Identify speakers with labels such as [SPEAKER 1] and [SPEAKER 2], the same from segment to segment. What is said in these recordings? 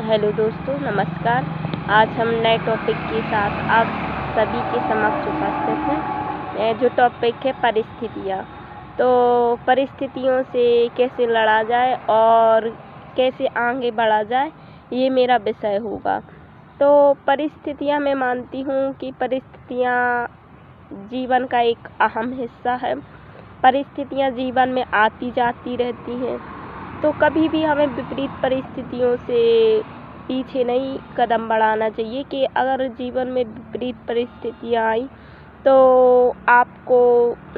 [SPEAKER 1] Hello दोस्तों, नमस्कार। आज हम नए टॉपिक के साथ आप सभी के समक्ष उपस्थित हैं। जो टॉपिक है परिस्थितियाँ। तो परिस्थितियों से कैसे लड़ा जाए और कैसे आगे बढ़ा जाए, ये मेरा विषय होगा। तो परिस्थितियाँ, मैं मानती हूँ कि परिस्थितियाँ जीवन का एक अहम हिस्सा है। परिस्थितियाँ जीवन में आती जाती रहती हैं, तो कभी भी हमें विपरीत परिस्थितियों से पीछे नहीं कदम बढ़ाना चाहिए कि अगर जीवन में विपरीत परिस्थितियाँ आई तो आपको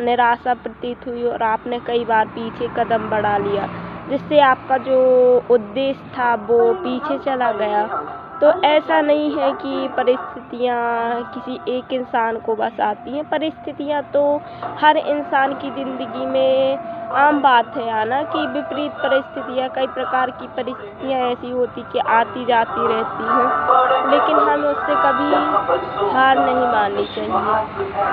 [SPEAKER 1] निराशा प्रतीत हुई और आपने कई बार पीछे कदम बढ़ा लिया, जिससे आपका जो उद्देश्य था वो पीछे चला गया। तो ऐसा नहीं है कि परिस्थितियाँ किसी एक इंसान को बस आती हैं। परिस्थितियाँ तो हर इंसान की ज़िंदगी में आम बात है आना, कि विपरीत परिस्थितियाँ, कई प्रकार की परिस्थितियाँ ऐसी होती कि आती जाती रहती हैं, लेकिन हमें उससे कभी हार नहीं माननी चाहिए,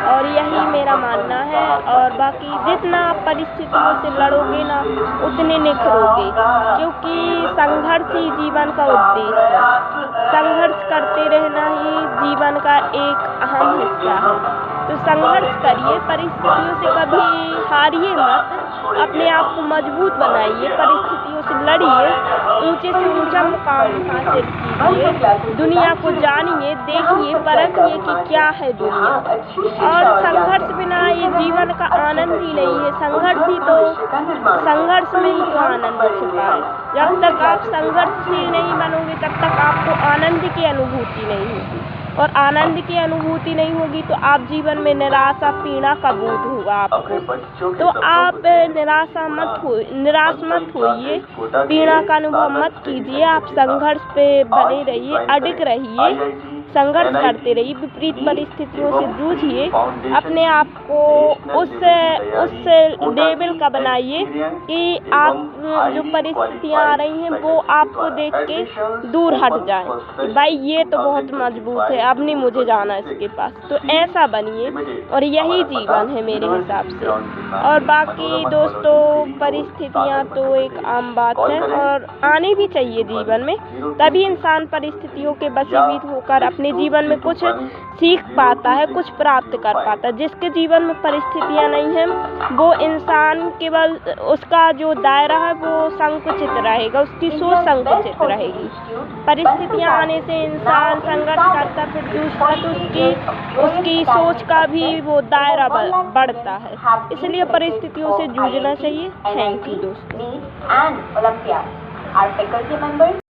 [SPEAKER 1] और यही मेरा मानना है। और बाकी जितना आप परिस्थितियों से लड़ोगे ना, उतने निखरोगे, क्योंकि संघर्ष ही जीवन का उद्देश्य है। संघर्ष करते रहना ही जीवन का एक अहम हिस्सा है। तो संघर्ष करिए, परिस्थितियों से कभी हारिए मत, अपने आप को मजबूत बनाइए, परिस्थितियों से लड़िए, ऊंचे से ऊंचा मुकाम हासिल कीजिए, दुनिया को जानिए, देखिए, परखिए कि क्या है दुनिया। और संघर्ष बिना ये जीवन का आनंद ही नहीं है। संघर्ष में ही तो आनंद छिपा है। जब तक आप संघर्षशील नहीं बनोगे, तब तक आपको आनंद की अनुभूति नहीं होगी, और आनंद की अनुभूति नहीं होगी तो आप जीवन में निराशा, पीड़ा का बोध होगा आपको। तो आप निराश मत होइए, पीड़ा का अनुभव मत कीजिए। आप संघर्ष पे बने रहिए, अडिग रहिए, संघर्ष करते रहिए, विपरीत परिस्थितियों से जूझिए, अपने आप को उस लेवल का बनाइए कि आप जो परिस्थितियाँ आ रही हैं वो आपको देख के दूर हट जाए। भाई ये तो बहुत मजबूत है, अब नहीं मुझे जाना इसके पास। तो ऐसा बनिए, और यही जीवन है मेरे हिसाब से। और बाकी दोस्तों, परिस्थितियाँ तो एक आम बात है और आनी भी चाहिए जीवन में, तभी इंसान परिस्थितियों के वशीभूत होकर अपने जीवन में कुछ सीख पाता है, कुछ प्राप्त कर पाता है। जिसके जीवन में परिस्थितियाँ नहीं हैं, वो इंसान केवल, उसका जो दायरा है वो संकुचित रहेगा, उसकी सोच संकुचित रहेगी। परिस्थितियाँ आने से इंसान संघर्ष करता, फिर जूझता, तो उसकी सोच का भी वो दायरा बढ़ता है। इसलिए परिस्थितियों से जूझना चाहिए। थैंक यू दोस्तों।